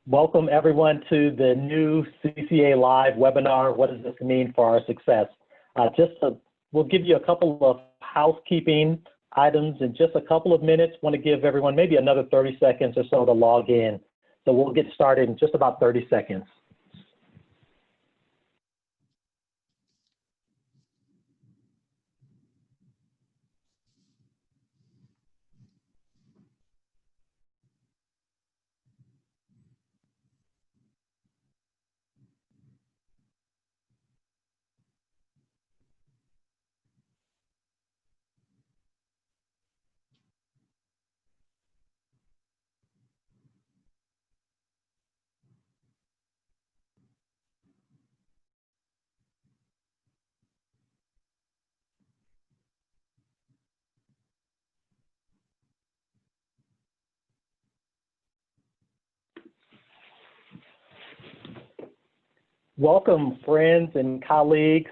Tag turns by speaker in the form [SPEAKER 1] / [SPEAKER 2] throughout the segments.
[SPEAKER 1] Welcome everyone to the new CCA Live webinar, What Does This Mean for Our Success? We'll give you a couple of housekeeping items in just a couple of minutes. Want to give everyone maybe another 30 seconds or so to log in. So we'll get started in just about 30 seconds. Welcome, friends and colleagues.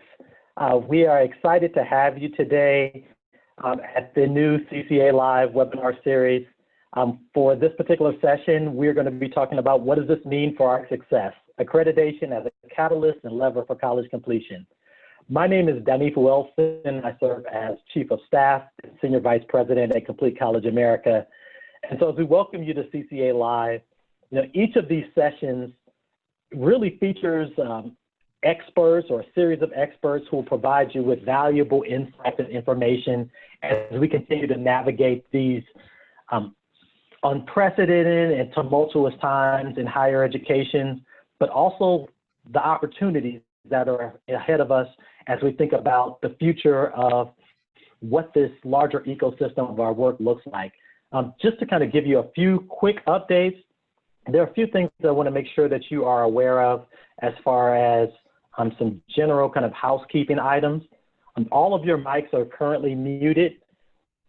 [SPEAKER 1] We are excited to have you today at the new CCA Live webinar series. For this particular session, we're going to be talking about what does this mean for our success? Accreditation as a catalyst and lever for college completion. My name is Danif Wilson. I serve as Chief of Staff and Senior Vice President at Complete College America. And so as we welcome you to CCA Live, each of these sessions really features experts or a series of experts who will provide you with valuable insights and information as we continue to navigate these unprecedented and tumultuous times in higher education, but also the opportunities that are ahead of us as we think about the future of what this larger ecosystem of our work looks like. Just to kind of give you a few quick updates, there are a few things that I want to make sure that you are aware of as far as some general kind of housekeeping items. All of your mics are currently muted.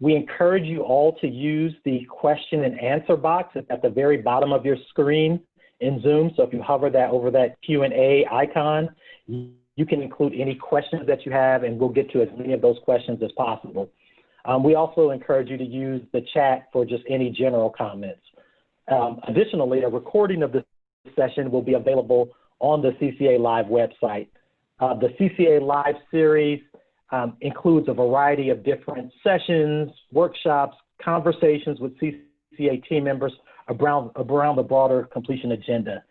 [SPEAKER 1] We encourage you all to use the question and answer box at the very bottom of your screen in Zoom. So if you hover that over that Q&A icon, you can include any questions that you have, and we'll get to as many of those questions as possible. We also encourage you to use the chat for just any general comments. Additionally, a recording of this session will be available on the CCA Live website. The CCA Live series includes a variety of different sessions, workshops, conversations with CCA team members around the broader completion agenda.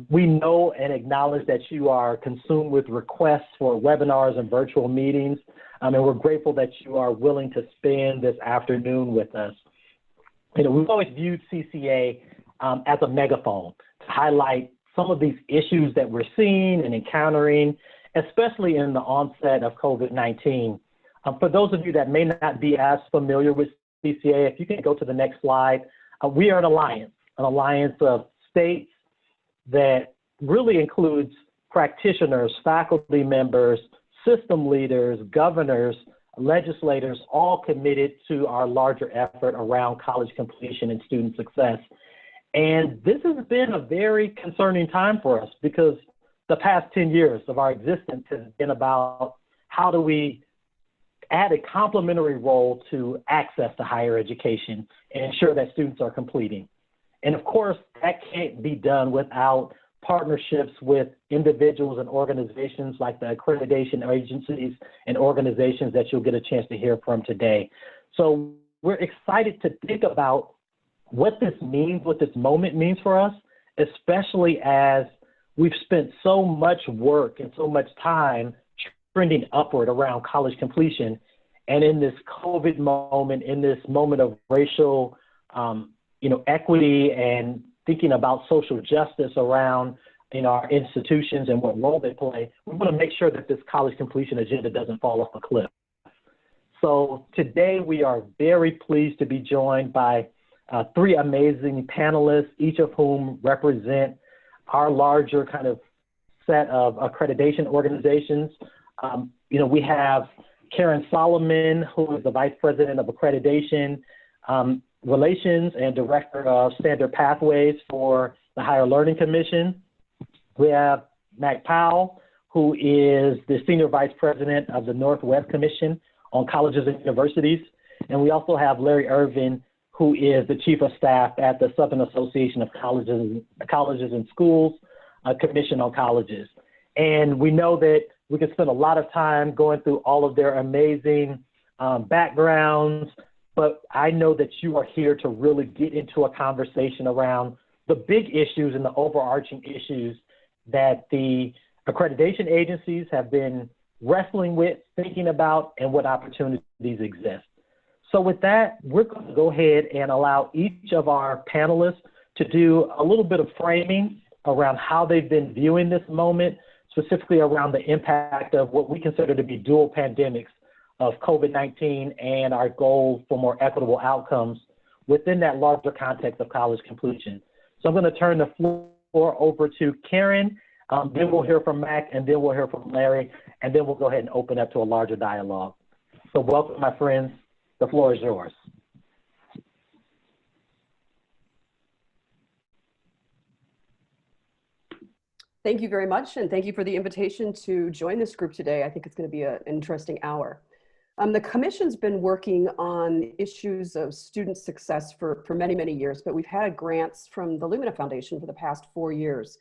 [SPEAKER 1] We know and acknowledge that you are consumed with requests for webinars and virtual meetings, and we're grateful that you are willing to spend this afternoon with us. We've always viewed CCA as a megaphone to highlight some of these issues that we're seeing and encountering, especially in the onset of COVID-19. For those of you that may not be as familiar with CCA, if you can go to the next slide, we are an alliance of states that really includes practitioners, faculty members, system leaders, governors, legislators, all committed to our larger effort around college completion and student success. And this has been a very concerning time for us because the past 10 years of our existence has been about how do we add a complementary role to access to higher education and ensure that students are completing. And of course, that can't be done without partnerships with individuals and organizations like the accreditation agencies and organizations that you'll get a chance to hear from today. So we're excited to think about what this means, what this moment means for us, especially as we've spent so much work and so much time trending upward around college completion. And in this COVID moment, in this moment of racial equity and thinking about social justice around our institutions and what role they play, we want to make sure that this college completion agenda doesn't fall off a cliff. So today we are very pleased to be joined by three amazing panelists, each of whom represent our larger kind of set of accreditation organizations. We have Karen Solomon, who is the Vice President of Accreditation Relations and Director of Standard Pathways for the Higher Learning Commission. We have Mac Powell, who is the Senior Vice President of the Northwest Commission on Colleges and Universities. And we also have Larry Irvin, who is the Chief of Staff at the Southern Association of Colleges and Schools, Commission on Colleges. And we know that we can spend a lot of time going through all of their amazing backgrounds, but I know that you are here to really get into a conversation around the big issues and the overarching issues that the accreditation agencies have been wrestling with, thinking about, and what opportunities exist. So with that, we're going to go ahead and allow each of our panelists to do a little bit of framing around how they've been viewing this moment, specifically around the impact of what we consider to be dual pandemics of COVID-19 and our goal for more equitable outcomes within that larger context of college completion. So I'm going to turn the floor over to Karen, then we'll hear from Mac, and then we'll hear from Larry, and then we'll go ahead and open up to a larger dialogue. So welcome, my friends. The floor is yours.
[SPEAKER 2] Thank you very much, and thank you for the invitation to join this group today. I think it's going to be an interesting hour. The Commission's been working on issues of student success for many, many years, but we've had grants from the Lumina Foundation for the past 4 years.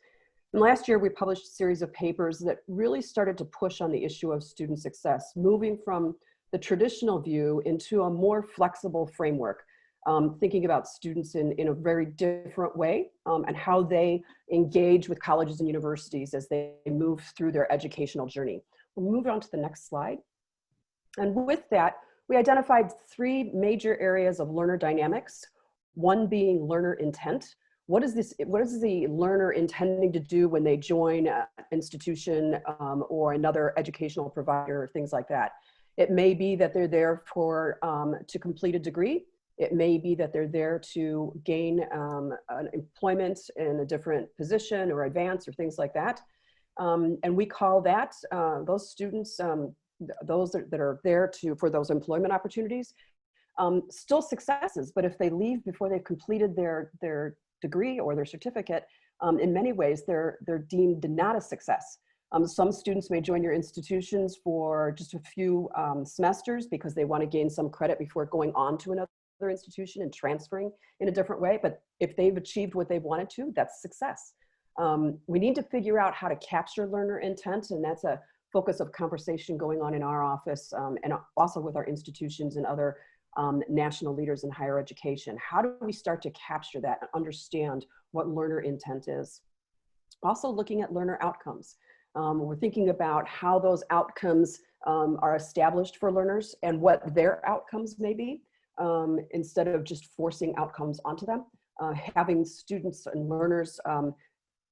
[SPEAKER 2] And last year, we published a series of papers that really started to push on the issue of student success, moving from the traditional view into a more flexible framework, thinking about students in a very different way and how they engage with colleges and universities as they move through their educational journey. We'll move on to the next slide. And with that, we identified 3 major areas of learner dynamics, one being learner intent. What is the learner intending to do when they join an institution or another educational provider, things like that? It may be that they're there to complete a degree. It may be that they're there to gain an employment in a different position or advance or things like that. And we call that, those students, those that are there for those employment opportunities, still successes, but if they leave before they've completed their degree or their certificate, in many ways they're deemed not a success. Some students may join your institutions for just a few semesters because they want to gain some credit before going on to another institution and transferring in a different way, but if they've achieved what they've wanted to, that's success. We need to figure out how to capture learner intent, and that's a focus of conversation going on in our office and also with our institutions and other national leaders in higher education. How do we start to capture that and understand what learner intent is? Also looking at learner outcomes. We're thinking about how those outcomes are established for learners and what their outcomes may be, instead of just forcing outcomes onto them. Having students and learners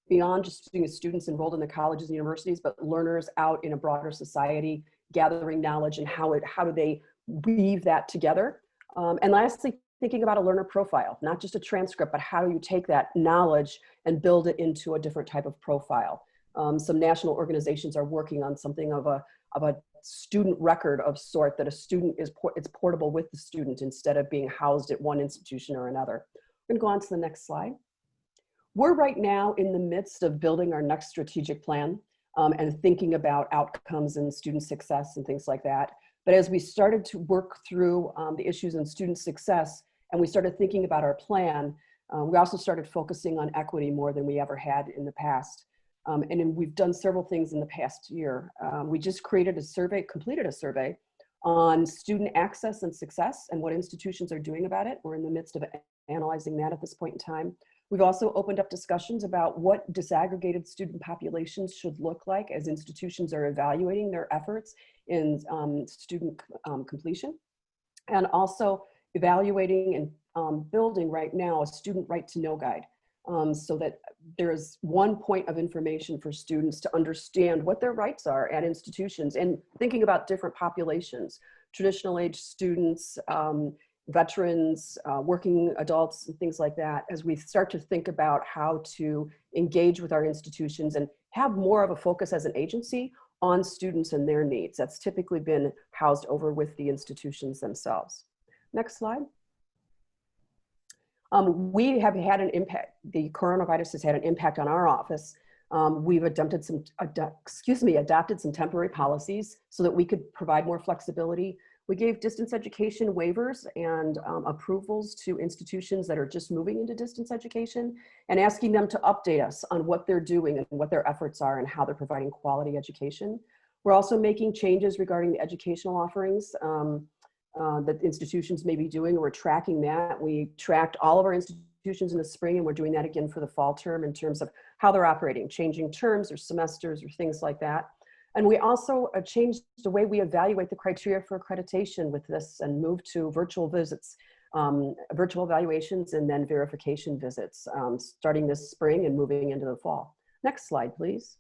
[SPEAKER 2] beyond just being students enrolled in the colleges and universities, but learners out in a broader society, gathering knowledge and how do they weave that together. And lastly, thinking about a learner profile, not just a transcript, but how do you take that knowledge and build it into a different type of profile. Some national organizations are working on something of a student record of sort, that a student it's portable with the student instead of being housed at one institution or another. I'm gonna go on to the next slide. We're right now in the midst of building our next strategic plan and thinking about outcomes and student success and things like that. But as we started to work through the issues in student success and we started thinking about our plan, we also started focusing on equity more than we ever had in the past. And we've done several things in the past year. We just completed a survey on student access and success and what institutions are doing about it. We're in the midst of analyzing that at this point in time. We've also opened up discussions about what disaggregated student populations should look like as institutions are evaluating their efforts in student completion, and also evaluating and building right now a student right to know guide, so that there's one point of information for students to understand what their rights are at institutions, and thinking about different populations, traditional age students, veterans, working adults, and things like that, as we start to think about how to engage with our institutions and have more of a focus as an agency on students and their needs. That's typically been housed over with the institutions themselves. Next slide. We have had an impact, the coronavirus has had an impact on our office. We've adopted some temporary policies so that we could provide more flexibility. We gave distance education waivers and approvals to institutions that are just moving into distance education and asking them to update us on what they're doing and what their efforts are and how they're providing quality education. We're also making changes regarding the educational offerings that institutions may be doing. We're tracking that. We tracked all of our institutions in the spring, and we're doing that again for the fall term in terms of how they're operating, changing terms or semesters or things like that. And we also changed the way we evaluate the criteria for accreditation with this and moved to virtual visits, virtual evaluations, and then verification visits starting this spring and moving into the fall. Next slide, please.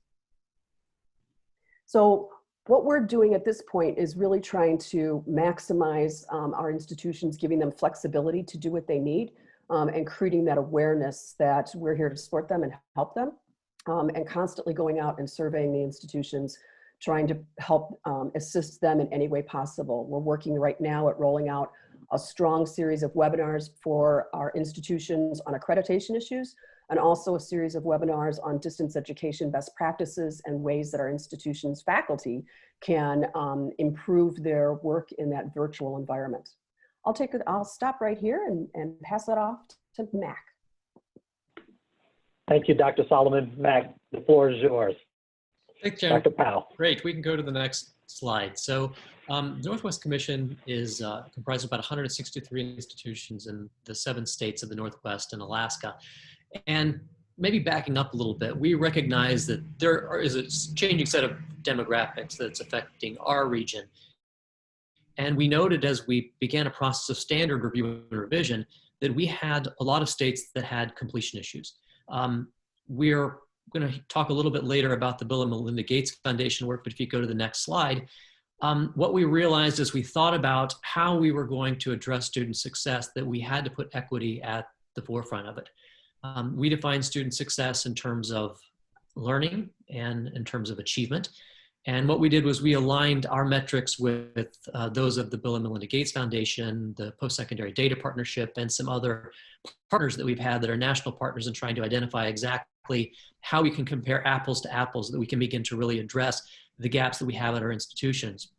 [SPEAKER 2] So what we're doing at this point is really trying to maximize our institutions, giving them flexibility to do what they need and creating that awareness that we're here to support them and help them, and constantly going out and surveying the institutions, trying to help assist them in any way possible. We're working right now at rolling out a strong series of webinars for our institutions on accreditation issues, and also a series of webinars on distance education best practices and ways that our institutions' faculty can improve their work in that virtual environment. I'll stop right here and pass that off to Mac.
[SPEAKER 1] Thank you, Dr. Solomon. Mac, the floor is yours.
[SPEAKER 3] Thanks, Jim.
[SPEAKER 1] Dr. Powell.
[SPEAKER 3] Great, we can go to the next slide. So the Northwest Commission is comprised of about 163 institutions in the 7 states of the Northwest and Alaska. And maybe backing up a little bit, we recognize that there is a changing set of demographics that's affecting our region. And we noted as we began a process of standard review and revision that we had a lot of states that had completion issues. We're going to talk a little bit later about the Bill and Melinda Gates Foundation work, but if you go to the next slide, what we realized as we thought about how we were going to address student success, that we had to put equity at the forefront of it. We define student success in terms of learning and in terms of achievement. And what we did was we aligned our metrics with those of the Bill and Melinda Gates Foundation, the Post-Secondary Data Partnership, and some other partners that we've had that are national partners in trying to identify exactly how we can compare apples to apples, that we can begin to really address the gaps that we have at our institutions.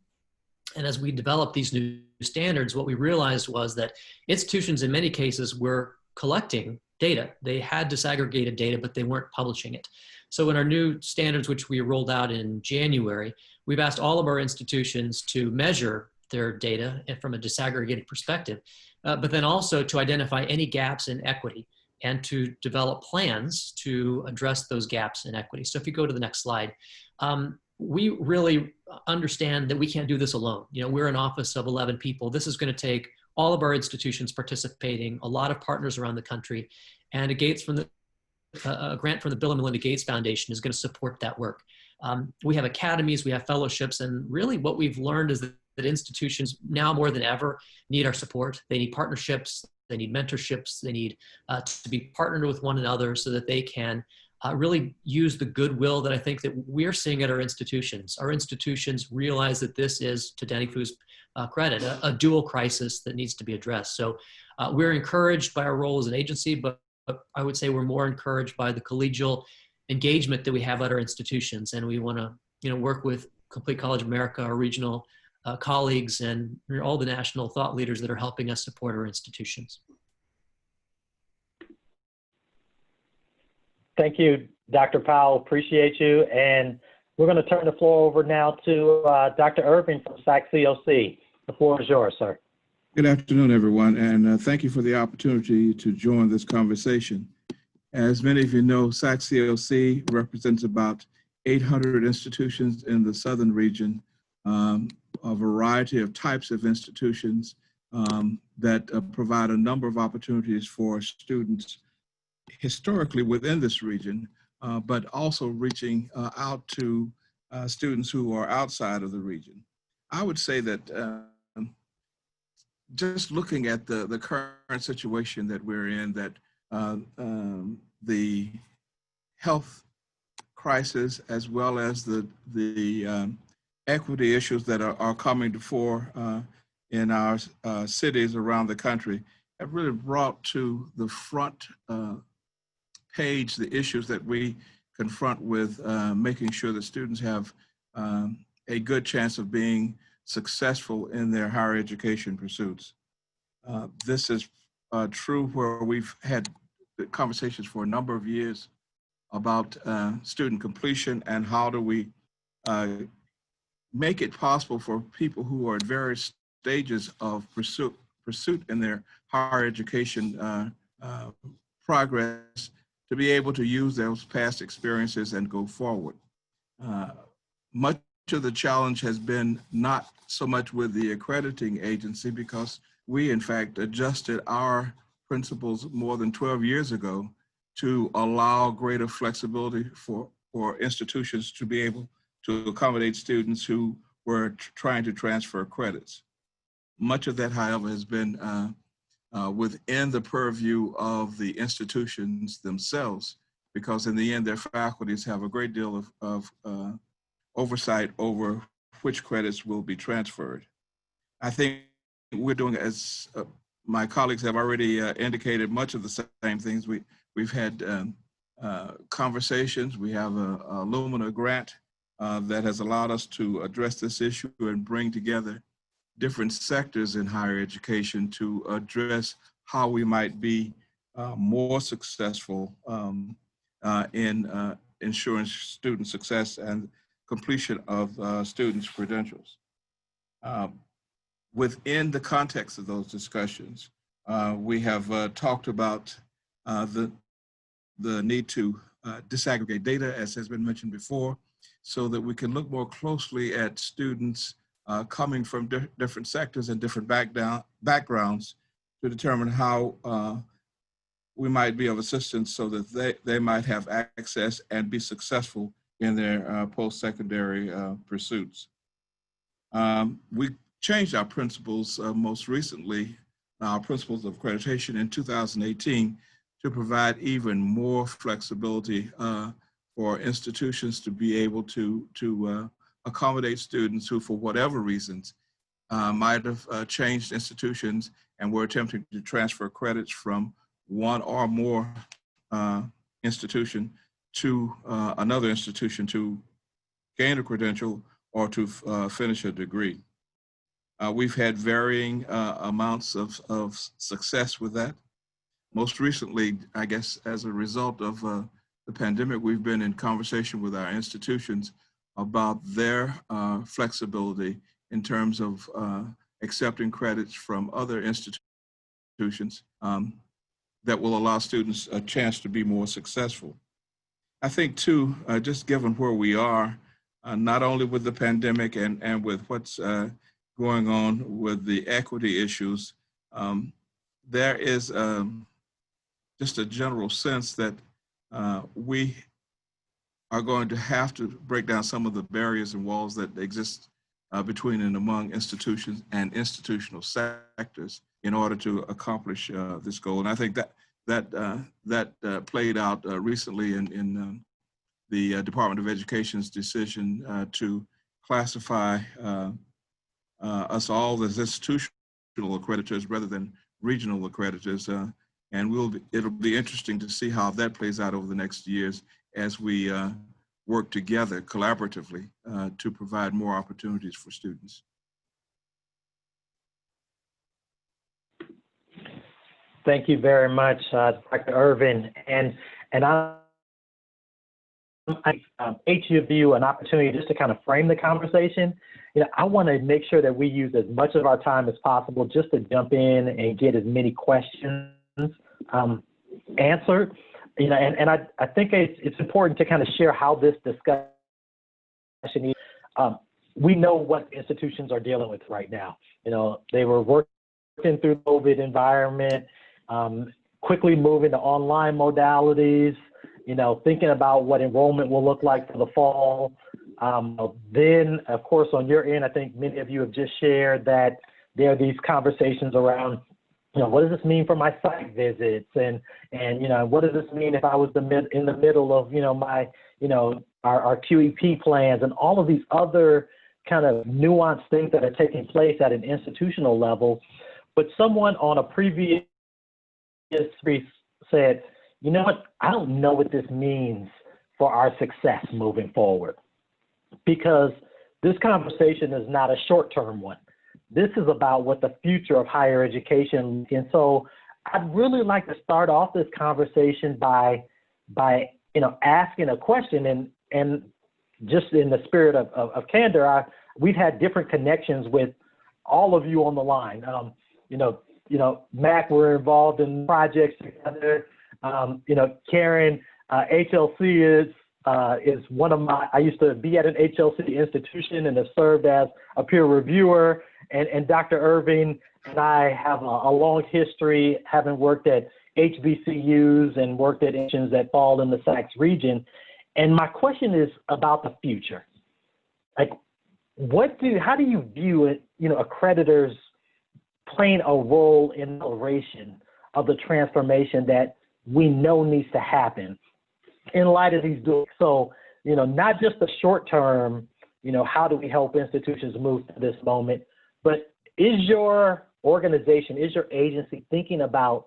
[SPEAKER 3] And as we developed these new standards, what we realized was that institutions in many cases were collecting data. They had disaggregated data, but they weren't publishing it. So in our new standards, which we rolled out in January, we've asked all of our institutions to measure their data from a disaggregated perspective, but then also to identify any gaps in equity and to develop plans to address those gaps in equity. So if you go to the next slide, we really understand that we can't do this alone. You know, we're an office of 11 people. This is going to take all of our institutions participating, a lot of partners around the country, and a grant from the Bill and Melinda Gates Foundation is going to support that work. We have academies, we have fellowships, and really what we've learned is that institutions now more than ever need our support. They need partnerships, they need mentorships, they need to be partnered with one another so that they can really use the goodwill that I think that we're seeing at our institutions. Our institutions realize that this is, to Danny Fu's credit, a dual crisis that needs to be addressed. So we're encouraged by our role as an agency, but I would say we're more encouraged by the collegial engagement that we have at our institutions. And we want to work with Complete College America, our regional colleagues, and all the national thought leaders that are helping us support our institutions.
[SPEAKER 1] Thank you, Dr. Powell. Appreciate you. And we're going to turn the floor over now to Dr. Irving from SACSCOC. The floor is yours, sir.
[SPEAKER 4] Good afternoon, everyone, and thank you for the opportunity to join this conversation. As many of you know, SACSCOC represents about 800 institutions in the southern region, a variety of types of institutions that provide a number of opportunities for students historically within this region, but also reaching out to students who are outside of the region. I would say that just looking at the current situation that we're in, that the health crisis as well as the equity issues that are coming to fore in our cities around the country have really brought to the front page the issues that we confront with making sure that students have a good chance of being successful in their higher education pursuits. This is true where we've had conversations for a number of years about student completion and how do we make it possible for people who are at various stages of pursuit in their higher education progress to be able to use those past experiences and go forward. Much of the challenge has been not so much with the accrediting agency, because we in fact adjusted our principles more than 12 years ago to allow greater flexibility for institutions to be able to accommodate students who were trying to transfer credits. Much of that, however, has been within the purview of the institutions themselves, because in the end, their faculties have a great deal of oversight over which credits will be transferred. I think we're doing, as my colleagues have already indicated, much of the same things. We've had conversations. We have a Lumina grant that has allowed us to address this issue and bring together different sectors in higher education to address how we might be more successful in ensuring student success and completion of students' credentials. Within the context of those discussions, we have talked about the need to disaggregate data, as has been mentioned before, so that we can look more closely at students coming from different sectors and different backgrounds to determine how we might be of assistance so that they might have access and be successful in their post-secondary pursuits. We changed our principles most recently, our principles of accreditation in 2018, to provide even more flexibility for institutions to be able to accommodate students who, for whatever reasons, might have changed institutions and were attempting to transfer credits from one or more institution to another institution to gain a credential or to finish a degree. We've had varying amounts of success with that. Most recently, I guess, as a result of the pandemic, we've been in conversation with our institutions about their flexibility in terms of accepting credits from other institutions that will allow students a chance to be more successful. I think too, just given where we are, not only with the pandemic and with what's going on with the equity issues, there is just a general sense that we are going to have to break down some of the barriers and walls that exist between and among institutions and institutional sectors in order to accomplish this goal. And I think that played out recently in the Department of Education's decision to classify us all as institutional accreditors rather than regional accreditors. And it'll be interesting to see how that plays out over the next years as we work together collaboratively to provide more opportunities for students.
[SPEAKER 1] Thank you very much, Dr. Irvin. And I each of you an opportunity just to kind of frame the conversation. You know, I want to make sure that we use as much of our time as possible just to jump in and get as many questions answered. You know, and I think it's important to kind of share how this discussion is. We know what institutions are dealing with right now. You know, they were working through the COVID environment, quickly moving to online modalities, you know, thinking about what enrollment will look like for the fall. Then, of course, on your end, I think many of you have just shared that there are these conversations around, you know, what does this mean for my site visits? And you know, what does this mean if I was in the middle of, you know, my, you know, our QEP plans and all of these other kind of nuanced things that are taking place at an institutional level. But someone on a previous said, you know what, I don't know what this means for our success moving forward. Because this conversation is not a short-term one. This is about what the future of higher education. And so I'd really like to start off this conversation by asking a question, and just in the spirit of candor, we've had different connections with all of you on the line. Mac, we're involved in projects together. Karen, HLC is one of my, I used to be at an HLC institution and have served as a peer reviewer, and Dr. Irving and I have a long history, having worked at HBCUs and worked at institutions that fall in the SACS region. And my question is about the future. Like, how do you view it, accreditors playing a role in the acceleration of the transformation that we know needs to happen in light of these doing? So, not just the short term, how do we help institutions move to this moment, but is your organization, is your agency thinking about,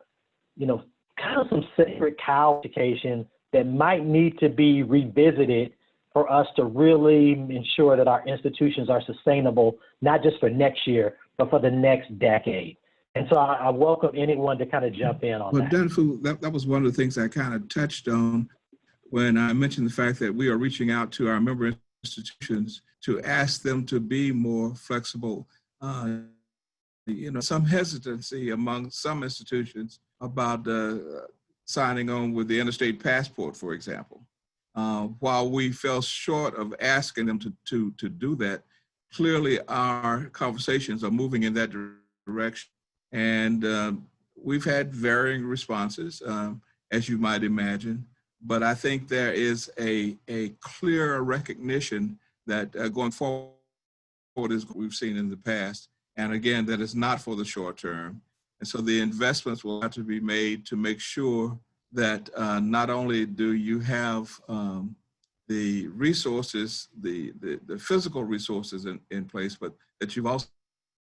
[SPEAKER 1] kind of some sacred cow education that might need to be revisited for us to really ensure that our institutions are sustainable, not just for next year, but for the next decade? And so I welcome anyone to kind of jump in on that.
[SPEAKER 4] Denfu, that was one of the things I kind of touched on when I mentioned the fact that we are reaching out to our member institutions to ask them to be more flexible. Some hesitancy among some institutions about signing on with the interstate passport, for example. While we fell short of asking them to do that, clearly our conversations are moving in that direction. And we've had varying responses, as you might imagine. But I think there is a clear recognition that going forward is what we've seen in the past. And again, that is not for the short term. And so the investments will have to be made to make sure that not only do you have the resources, the physical resources in place, but that you've also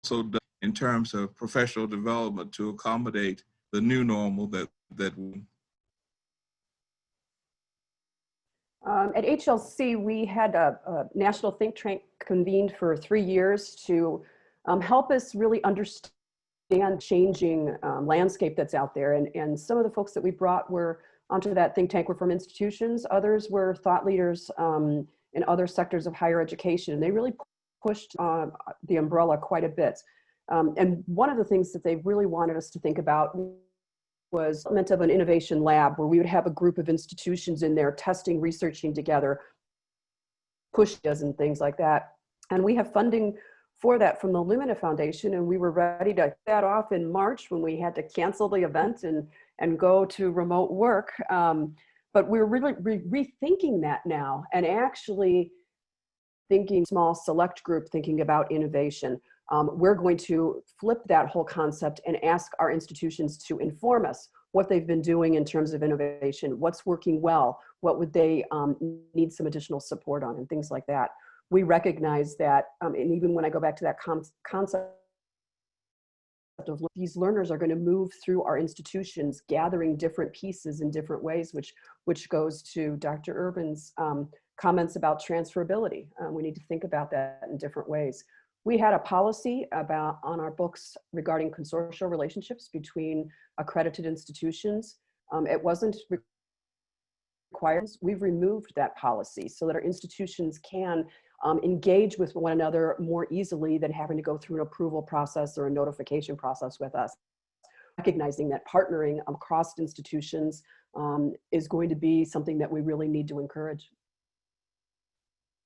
[SPEAKER 4] done in terms of professional development to accommodate the new normal that we.
[SPEAKER 2] At HLC, we had a national think tank convened for 3 years to help us really understand changing landscape that's out there. And some of the folks that we brought were onto that think tank were from institutions. Others were thought leaders in other sectors of higher education. And they really pushed the umbrella quite a bit. And one of the things that they really wanted us to think about was meant of an innovation lab where we would have a group of institutions in there testing, researching together, pushes and things like that. And we have funding for that from the Lumina Foundation, and we were ready to get that off in March when we had to cancel the event and go to remote work. But we're really rethinking that now and actually thinking small select group, thinking about innovation. We're going to flip that whole concept and ask our institutions to inform us what they've been doing in terms of innovation, what's working well, what would they need some additional support on, and things like that. We recognize that, and even when I go back to that concept of these learners are going to move through our institutions, gathering different pieces in different ways, which goes to Dr. Urban's comments about transferability. We need to think about that in different ways. We had a policy on our books regarding consortial relationships between accredited institutions. It wasn't required. We've removed that policy so that our institutions can engage with one another more easily than having to go through an approval process or a notification process with us. Recognizing that partnering across institutions is going to be something that we really need to encourage.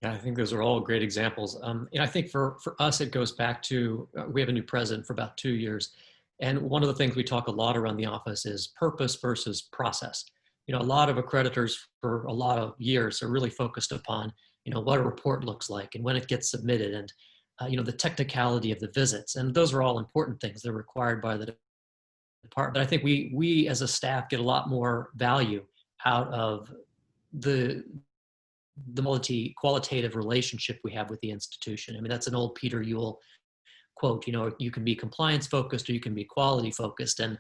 [SPEAKER 3] Yeah, I think those are all great examples. I think for us, it goes back to, we have a new president for about 2 years. And one of the things we talk a lot around the office is purpose versus process. A lot of accreditors for a lot of years are really focused upon, what a report looks like and when it gets submitted and, the technicality of the visits. And those are all important things. They're required by the department. But I think we as a staff get a lot more value out of the multi-qualitative relationship we have with the institution. I mean, that's an old Peter Ewell quote, you can be compliance focused or you can be quality focused. And,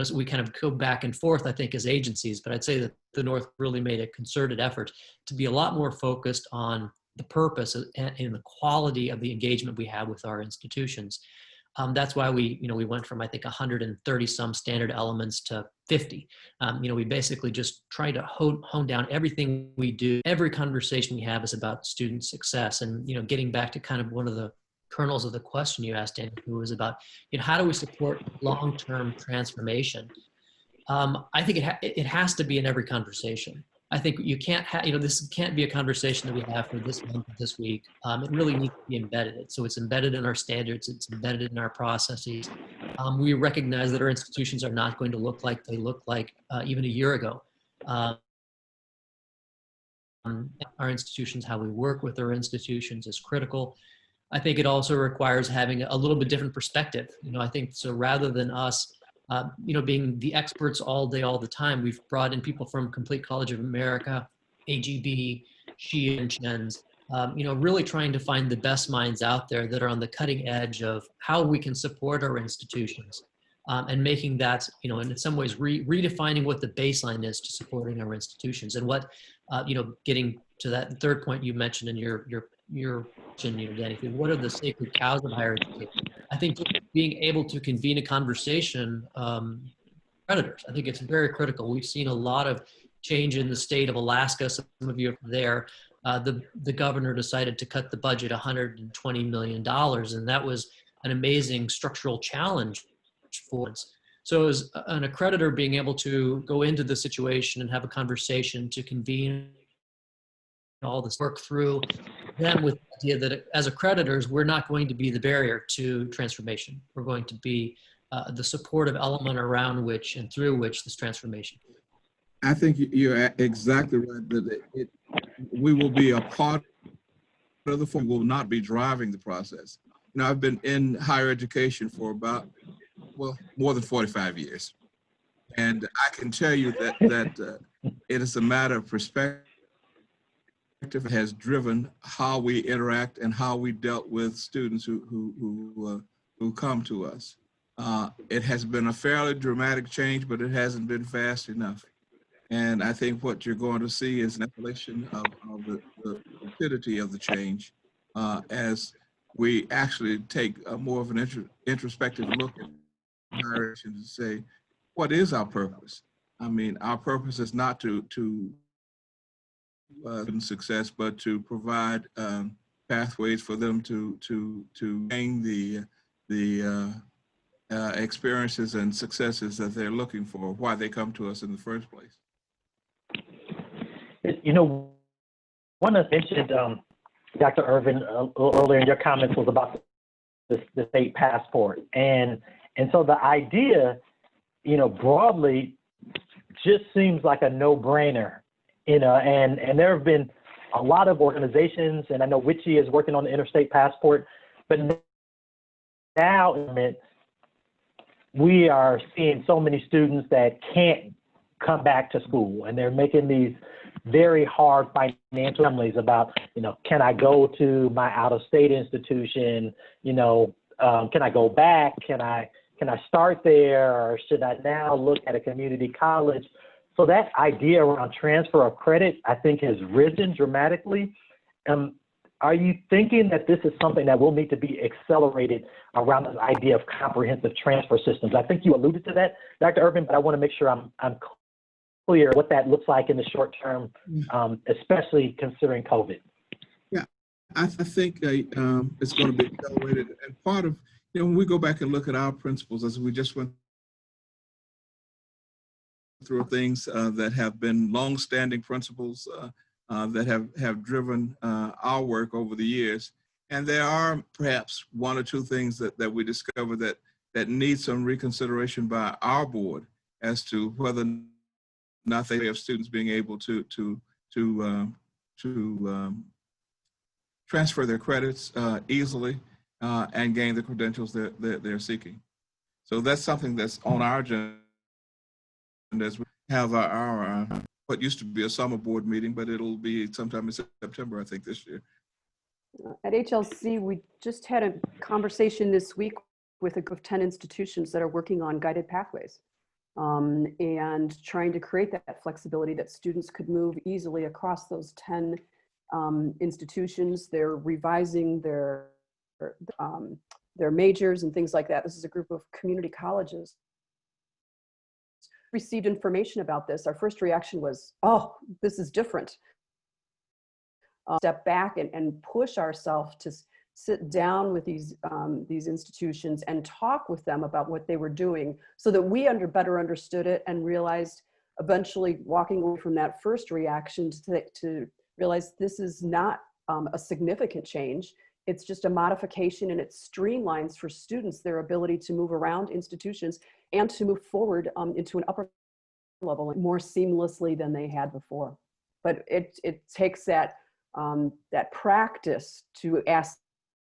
[SPEAKER 3] so we kind of go back and forth, I think, as agencies, but I'd say that the North really made a concerted effort to be a lot more focused on the purpose and the quality of the engagement we have with our institutions. That's why we went from, I think, 130 some standard elements to 50. We basically just try to hone down everything we do. Every conversation we have is about student success. And, getting back to kind of one of the kernels of the question you asked, Daniel, who was about, how do we support long-term transformation? I think it has to be in every conversation. I think you can't this can't be a conversation that we have for this month, this week. It really needs to be embedded. So it's embedded in our standards. It's embedded in our processes. We recognize that our institutions are not going to look like they looked like even a year ago. Our institutions, how we work with our institutions is critical. I think it also requires having a little bit different perspective. I think so rather than us being the experts all day, all the time, we've brought in people from Complete College of America, AGB, SHE, and CHENS, really trying to find the best minds out there that are on the cutting edge of how we can support our institutions and making that, and in some ways redefining what the baseline is to supporting our institutions and what, getting to that third point you mentioned in your question, Danny, what are the sacred cows of higher education? I think just being able to convene a conversation, accreditors, I think it's very critical. We've seen a lot of change in the state of Alaska. Some of you are there. The governor decided to cut the budget $120 million, and that was an amazing structural challenge for us. So as an accreditor, being able to go into the situation and have a conversation to convene all this work through them with the idea that as accreditors, we're not going to be the barrier to transformation. We're going to be the supportive element around which and through which this transformation.
[SPEAKER 4] I think you're exactly right that we will be a part of the form, will not be driving the process. I've been in higher education for about, more than 45 years. And I can tell you that it is a matter of perspective. Has driven how we interact and how we dealt with students who come to us. It has been a fairly dramatic change, but it hasn't been fast enough. And I think what you're going to see is an escalation of the rapidity of the change as we actually take a more of an introspective look at higher education to say, what is our purpose? I mean, our purpose is not to success, but to provide pathways for them to gain the experiences and successes that they're looking for, why they come to us in the first place.
[SPEAKER 1] One of the mentioned, Dr. Irvin, earlier in your comments was about the state passport, and so the idea, broadly, just seems like a no-brainer. And there have been a lot of organizations, and I know WICHE is working on the interstate passport, but now we are seeing so many students that can't come back to school, and they're making these very hard financial families about, can I go to my out-of-state institution? Can I go back? Can I start there, or should I now look at a community college? So that idea around transfer of credit, I think, has risen dramatically. Are you thinking that this is something that will need to be accelerated around this idea of comprehensive transfer systems? I think you alluded to that, Dr. Urban, but I want to make sure I'm clear what that looks like in the short term, especially considering COVID.
[SPEAKER 4] Yeah, I think it's going to be accelerated. And part of, when we go back and look at our principles, as we just went through things that have been long-standing principles that have driven our work over the years. And there are perhaps one or two things that we discover that need some reconsideration by our board as to whether or not they have students being able to transfer their credits easily and gain the credentials that they're seeking. So that's something that's on our agenda as we have our what used to be a summer board meeting, but it'll be sometime in September, I think, this year.
[SPEAKER 2] At HLC, we just had a conversation this week with a group of 10 institutions that are working on guided pathways and trying to create that flexibility that students could move easily across those 10 institutions. They're revising their majors and things like that. This is a group of community colleges. Received information about this. Our first reaction was, oh, this is different. Step back and push ourselves to sit down with these institutions and talk with them about what they were doing so that we better understood it and realized, eventually walking away from that first reaction to realize this is not a significant change. It's just a modification, and it streamlines for students their ability to move around institutions and to move forward into an upper level more seamlessly than they had before. But it takes that practice to ask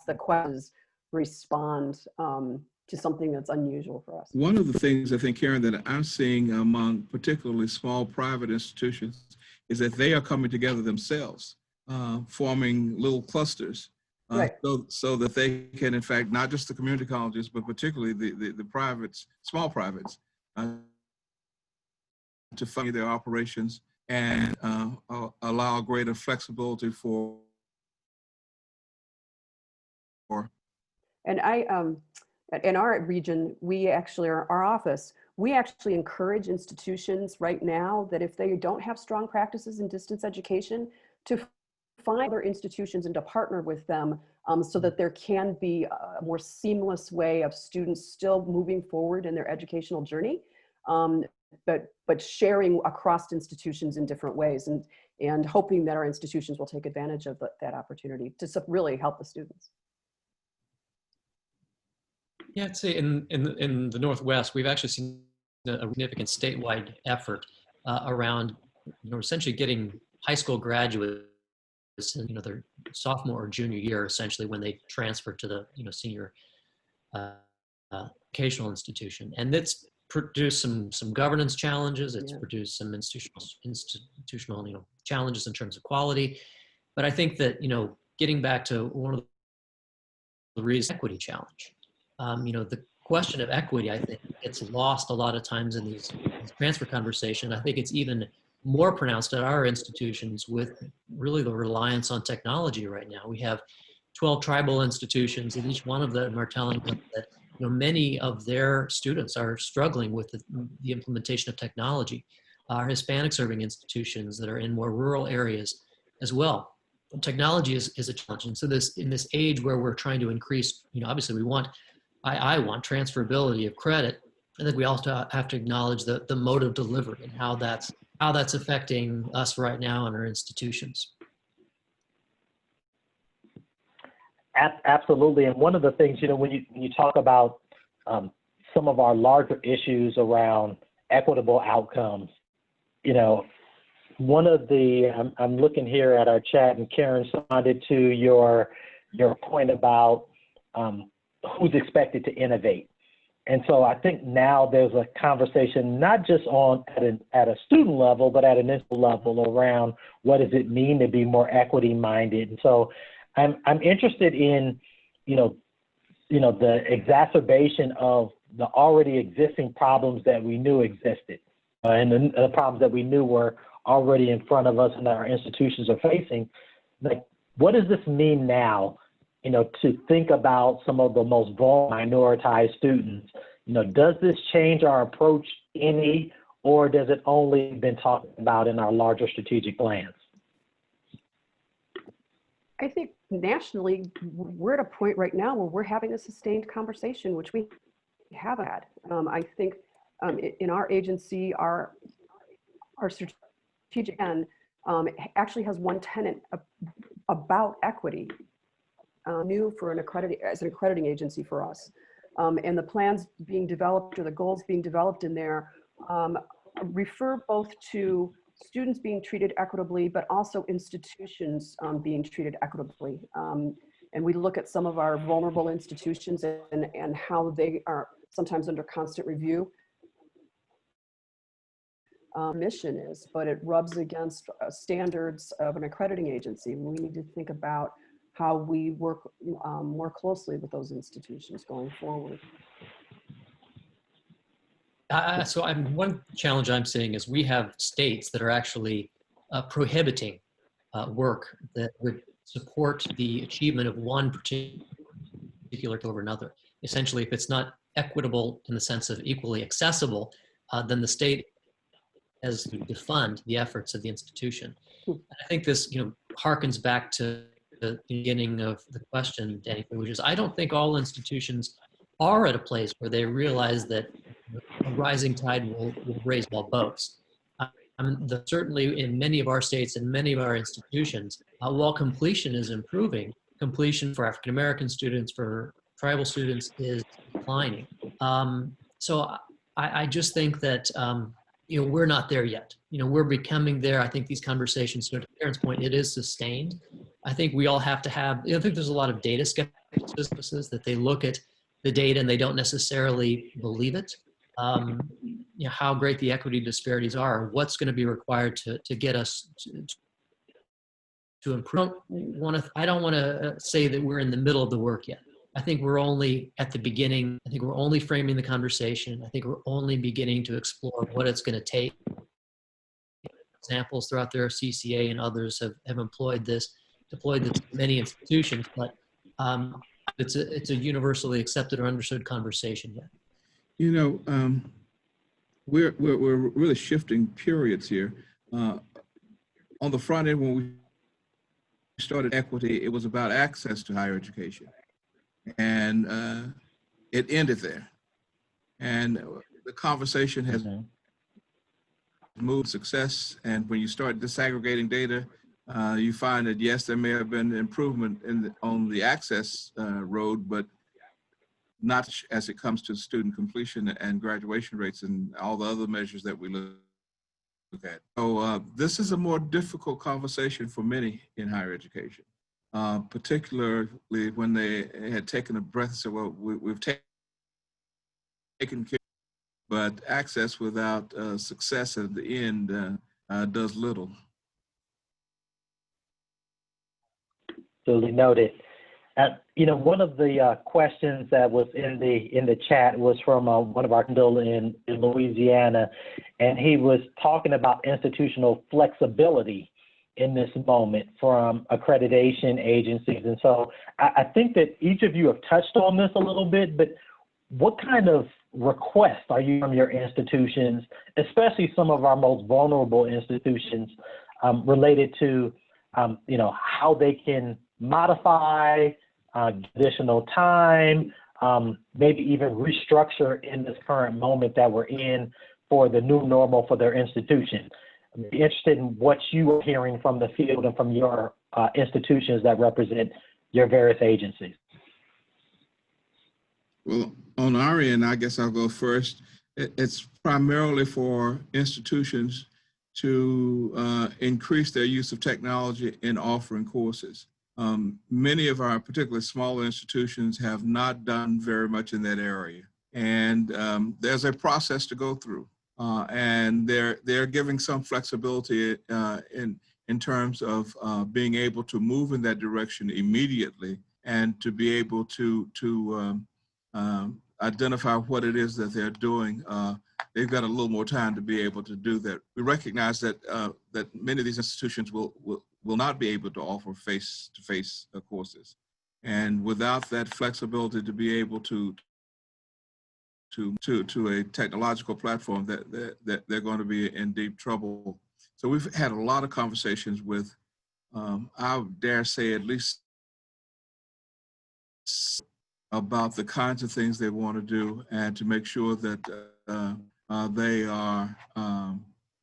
[SPEAKER 2] the questions, respond to something that's unusual for us.
[SPEAKER 4] One of the things I think, Karen, that I'm seeing among particularly small private institutions is that they are coming together themselves, forming little clusters.
[SPEAKER 2] Right.
[SPEAKER 4] So that they can, in fact, not just the community colleges, but particularly the privates, small privates, to fund their operations and allow greater flexibility for.
[SPEAKER 2] And in our region, we actually, our office, we actually encourage institutions right now that if they don't have strong practices in distance education, to find other institutions and to partner with them so that there can be a more seamless way of students still moving forward in their educational journey, but sharing across institutions in different ways, and hoping that our institutions will take advantage of that opportunity to really help the students.
[SPEAKER 3] Yeah, I'd say in the Northwest, we've actually seen a significant statewide effort around, essentially getting high school graduates in, their sophomore or junior year, essentially when they transfer to the, senior vocational institution. And it's produced some governance challenges. It's produced some institutional, challenges in terms of quality. But I think that, getting back to one of the reasons, equity challenge. The question of equity, I think, gets lost a lot of times in these transfer conversations. I think it's even more pronounced at our institutions with really the reliance on technology right now. We have 12 tribal institutions, and each one of them are telling us that many of their students are struggling with the implementation of technology. Our Hispanic serving institutions that are in more rural areas as well. Technology is a challenge. And so in this age where we're trying to increase, obviously I want transferability of credit. I think we also have to acknowledge the mode of delivery and how that's affecting us right now in our institutions.
[SPEAKER 1] Absolutely. And one of the things, when you talk about some of our larger issues around equitable outcomes, one of the, I'm looking here at our chat, and Karen responded to your point about who's expected to innovate. And so I think now there's a conversation, not just at a student level, but at an institutional level around what does it mean to be more equity minded. And so I'm interested in, the exacerbation of the already existing problems that we knew existed, and the problems that we knew were already in front of us and that our institutions are facing. Like, what does this mean now? To think about some of the most vulnerable minoritized students, does this change our approach any, or does it only been talked about in our larger strategic plans?
[SPEAKER 2] I think nationally, we're at a point right now where we're having a sustained conversation, which we haven't had. I think in our agency, our strategic plan actually has one tenet about equity. New for as an accrediting agency for us. And the plans being developed, or the goals being developed in there, refer both to students being treated equitably, but also institutions being treated equitably. And we look at some of our vulnerable institutions and how they are sometimes under constant review. Mission is, but it rubs against standards of an accrediting agency. We need to think about how we work more closely with those institutions going forward.
[SPEAKER 3] So one challenge I'm seeing is we have states that are actually prohibiting work that would support the achievement of one particular over another. Essentially, if it's not equitable in the sense of equally accessible, then the state has to defund the efforts of the institution. I think this, harkens back to the beginning of the question, Danny, which is I don't think all institutions are at a place where they realize that a rising tide will raise all boats. Certainly in many of our states and many of our institutions, while completion is improving, completion for African American students, for tribal students is declining. So I just think that we're not there yet. We're becoming there. I think these conversations, to Karen's point, it is sustained. I think we all have to have, I think there's a lot of data skepticism that they look at the data and they don't necessarily believe it. How great the equity disparities are, what's going to be required to get us to improve. I don't want to say that we're in the middle of the work yet. I think we're only at the beginning. I think we're only framing the conversation. I think we're only beginning to explore what it's going to take. Examples throughout their CCA and others have deployed this in many institutions, but it's a universally accepted or understood conversation yet.
[SPEAKER 4] We're really shifting periods here. On the front end, when we started equity, it was about access to higher education. And it ended there. And the conversation has moved success. And when you start disaggregating data, you find that, yes, there may have been improvement on the access road, but not as it comes to student completion and graduation rates and all the other measures that we look at. So this is a more difficult conversation for many in higher education. Particularly when they had taken a breath and said, well, we've taken care, but access without success at the end does little.
[SPEAKER 1] Duly noted. One of the questions that was in the chat was from one of our in Louisiana, and he was talking about institutional flexibility in this moment from accreditation agencies. And so I think that each of you have touched on this a little bit, but what kind of requests are you from your institutions, especially some of our most vulnerable institutions, related to, how they can modify, additional time, maybe even restructure in this current moment that we're in for the new normal for their institution? I'd be interested in what you are hearing from the field and from your institutions that represent your various agencies.
[SPEAKER 4] Well, on our end, I guess I'll go first. It's primarily for institutions to increase their use of technology in offering courses. Many of our particularly smaller institutions have not done very much in that area. And there's a process to go through. And they're giving some flexibility in terms of being able to move in that direction immediately and to be able to identify what it is that they're doing. They've got a little more time to be able to do that. We recognize that that many of these institutions will not be able to offer face-to-face courses, and without that flexibility to be able to a technological platform, that they're going to be in deep trouble. So we've had a lot of conversations with, I dare say, at least about the kinds of things they want to do and to make sure that they are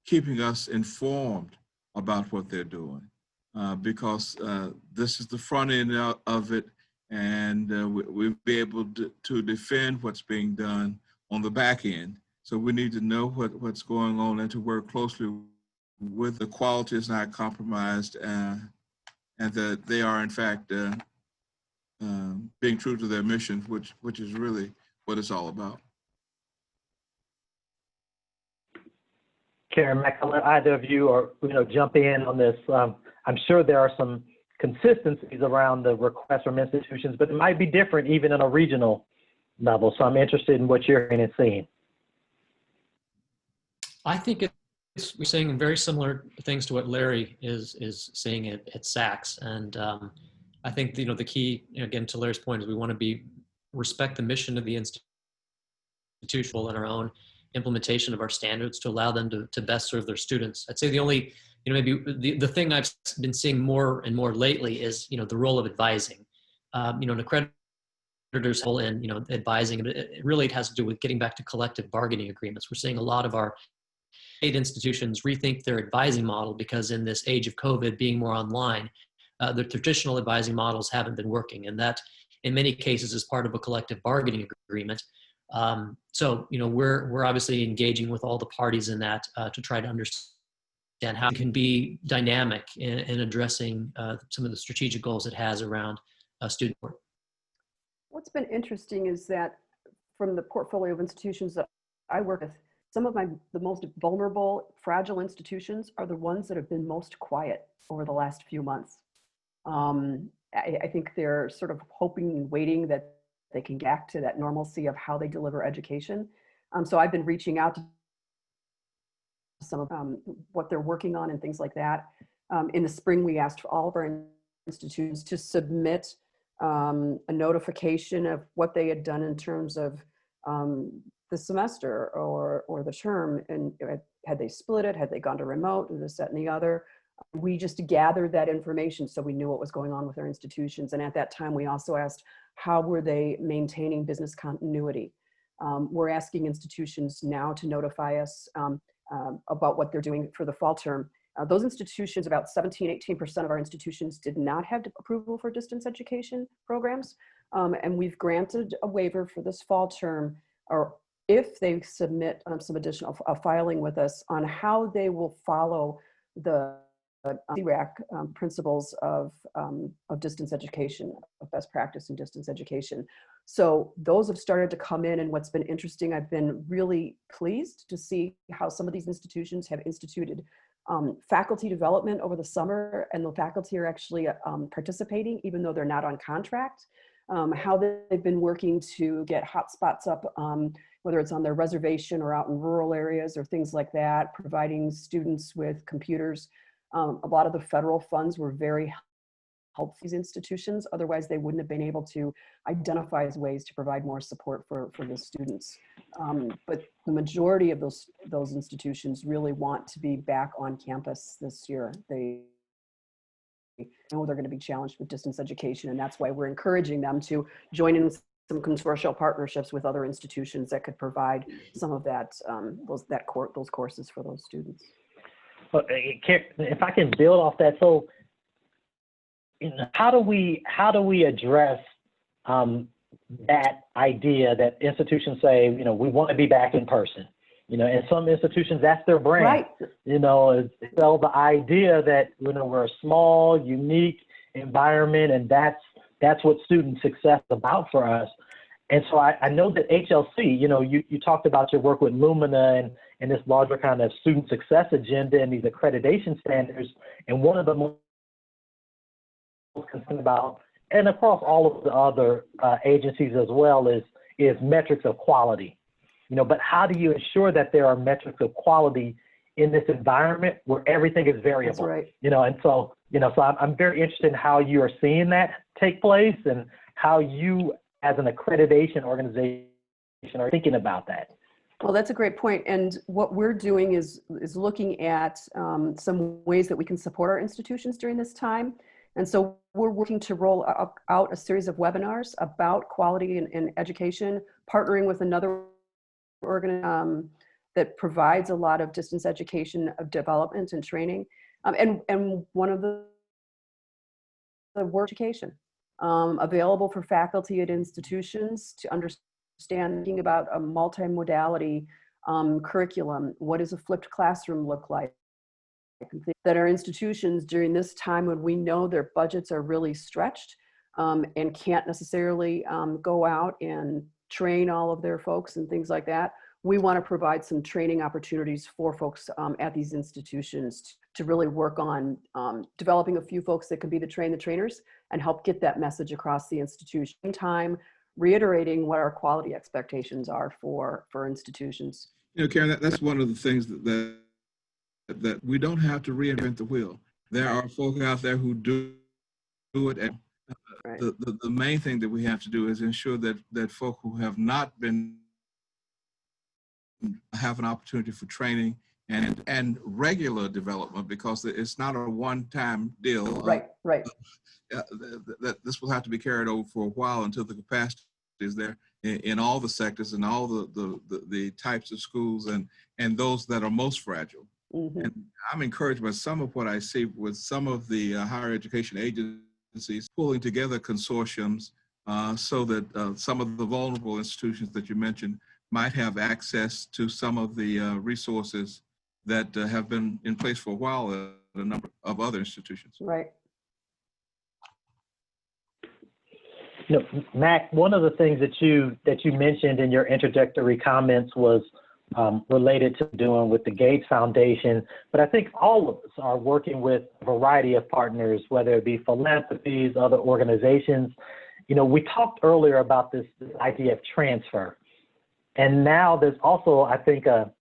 [SPEAKER 4] keeping us informed about what they're doing, because this is the front end of it, and we'll be able to defend what's being done on the back end. So we need to know what's going on and to work closely with the quality is not compromised, and that they are in fact being true to their mission, which is really what it's all about.
[SPEAKER 1] Karen, Mac, I'll let either of you jump in on this. I'm sure there are some consistencies around the requests from institutions, but it might be different even on a regional level. So I'm interested in what you're hearing and seeing.
[SPEAKER 3] I think we're seeing very similar things to what Larry is saying at SACS. And I think, the key, again, to Larry's point, is we want to respect the mission of the institution and our own implementation of our standards to allow them to best serve their students. I'd say the only, maybe the thing I've been seeing more and more lately is, the role of advising. An accreditor's role in, advising, it really has to do with getting back to collective bargaining agreements. We're seeing a lot of our state institutions rethink their advising model because in this age of COVID, being more online, the traditional advising models haven't been working. And that, in many cases, is part of a collective bargaining agreement. So, we're obviously engaging with all the parties in that to try to understand how it can be dynamic in addressing some of the strategic goals it has around student work.
[SPEAKER 2] What's been interesting is that from the portfolio of institutions that I work with, some of the most vulnerable, fragile institutions are the ones that have been most quiet over the last few months. I think they're sort of hoping and waiting that they can get back to that normalcy of how they deliver education. So I've been reaching out to some of what they're working on and things like that. In the spring, we asked for all of our institutions to submit a notification of what they had done in terms of the semester or the term, and had they split it, had they gone to remote, this, that, and the other. We just gathered that information so we knew what was going on with our institutions. And at that time, we also asked, how were they maintaining business continuity? We're asking institutions now to notify us about what they're doing for the fall term. Those institutions, about 18% of our institutions did not have approval for distance education programs. And we've granted a waiver for this fall term, or if they submit some additional filing with us on how they will follow the CRAC principles of distance education, of best practice in distance education. So those have started to come in, and what's been interesting, I've been really pleased to see how some of these institutions have instituted faculty development over the summer, and the faculty are actually participating even though they're not on contract. How they've been working to get hotspots up, whether it's on their reservation or out in rural areas or things like that, providing students with computers. A lot of the federal funds were very helpful to these institutions. Otherwise, they wouldn't have been able to identify as ways to provide more support for the students. But the majority of those institutions really want to be back on campus this year. They know they're going to be challenged with distance education, and that's why we're encouraging them to join in some consortial partnerships with other institutions that could provide some of that those courses for those students.
[SPEAKER 1] But if I can build off that, so how do we address that idea that institutions say, we want to be back in person? In some institutions, that's their brand.
[SPEAKER 2] Right.
[SPEAKER 1] Sell the idea that we're a small, unique environment, and that's what student success is about for us. And so I know that HLC, you talked about your work with Lumina and this larger kind of student success agenda and these accreditation standards. And one of the most concerned about, and across all of the other agencies as well, is metrics of quality. But how do you ensure that there are metrics of quality in this environment where everything is variable?
[SPEAKER 2] That's right.
[SPEAKER 1] And so I'm very interested in how you are seeing that take place and how you, as an accreditation organization, are thinking about that.
[SPEAKER 2] Well, that's a great point. And what we're doing is looking at some ways that we can support our institutions during this time. And so we're working to roll out a series of webinars about quality in education, partnering with another organization that provides a lot of distance education of development and training. And one of the work education available for faculty at institutions to understanding about a multimodality curriculum. What does a flipped classroom look like? That our institutions during this time when we know their budgets are really stretched and can't necessarily go out and train all of their folks and things like that, we want to provide some training opportunities for folks at these institutions to really work on developing a few folks that can be the trainers and help get that message across the institution. Time reiterating what our quality expectations are for institutions.
[SPEAKER 4] Karen, that's one of the things that that we don't have to reinvent the wheel. There are folk out there who do it. And
[SPEAKER 2] Right.
[SPEAKER 4] the main thing that we have to do is ensure that folk who have not been have an opportunity for training and regular development, because it's not a one-time deal.
[SPEAKER 2] Right, right.
[SPEAKER 4] That this will have to be carried over for a while until the capacity is there in all the sectors and all the types of schools and those that are most fragile.
[SPEAKER 2] Mm-hmm.
[SPEAKER 4] And I'm encouraged by some of what I see with some of the higher education agencies pulling together consortiums so that some of the vulnerable institutions that you mentioned might have access to some of the resources that have been in place for a while at a number of other institutions.
[SPEAKER 2] Right.
[SPEAKER 1] You know, Mac, one of the things that you mentioned in your introductory comments was related to doing with the Gates Foundation, but I think all of us are working with a variety of partners, whether it be philanthropies, other organizations. You know, we talked earlier about this idea of transfer, and now there's also, I think, a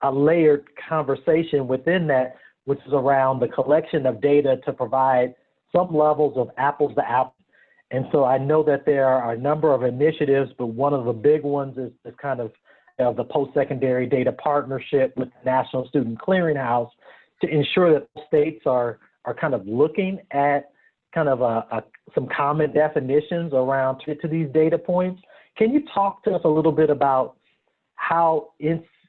[SPEAKER 1] layered conversation within that, which is around the collection of data to provide some levels of apples to apples. And so I know that there are a number of initiatives, but one of the big ones is kind of the post-secondary data partnership with the National Student Clearinghouse to ensure that states are kind of looking at kind of some common definitions around to these data points. Can you talk to us a little bit about how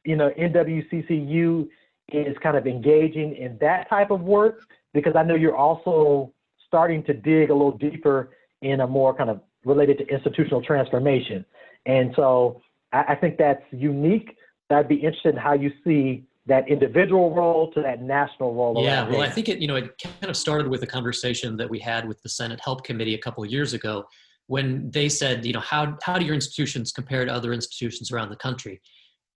[SPEAKER 1] NWCCU is kind of engaging in that type of work? Because I know you're also starting to dig a little deeper in a more kind of related to institutional transformation. And so I think that's unique. I'd be interested in how you see that individual role to that national role.
[SPEAKER 3] Yeah, well, I think it kind of started with a conversation that we had with the Senate Help Committee a couple of years ago when they said, how do your institutions compare to other institutions around the country?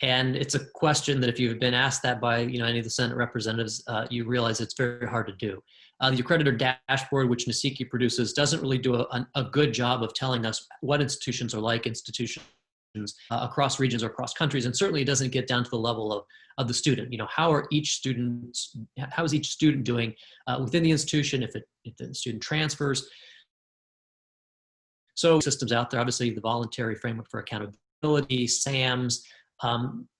[SPEAKER 3] And it's a question that if you've been asked that by any of the Senate representatives, you realize it's very hard to do. The accreditor dashboard, which NWCCCU produces, doesn't really do a good job of telling us what institutions are like institutions across regions or across countries, and certainly it doesn't get down to the level of the student. How is each student doing within the institution if the student transfers? So systems out there, obviously the Voluntary Framework for Accountability, SAMS.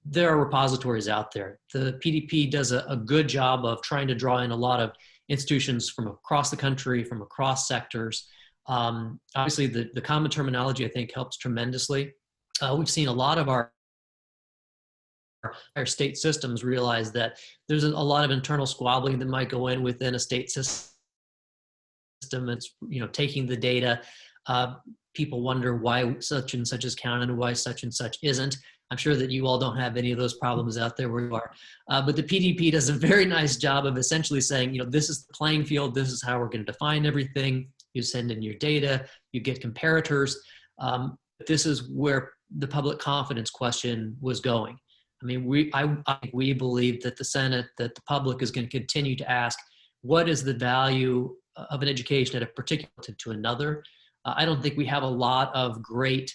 [SPEAKER 3] There are repositories out there. The PDP does a good job of trying to draw in a lot of institutions from across the country, from across sectors. Obviously, the common terminology, I think, helps tremendously. We've seen a lot of our state systems realize that there's a lot of internal squabbling that might go in within a state system. It's, taking the data. People wonder why such and such is counted and why such and such isn't. I'm sure that you all don't have any of those problems out there where you are. But the PDP does a very nice job of essentially saying, this is the playing field. This is how we're going to define everything. You send in your data. You get comparators. This is where the public confidence question was going. I mean, we believe that the Senate, that the public is going to continue to ask, what is the value of an education at a particular to another? I don't think we have a lot of great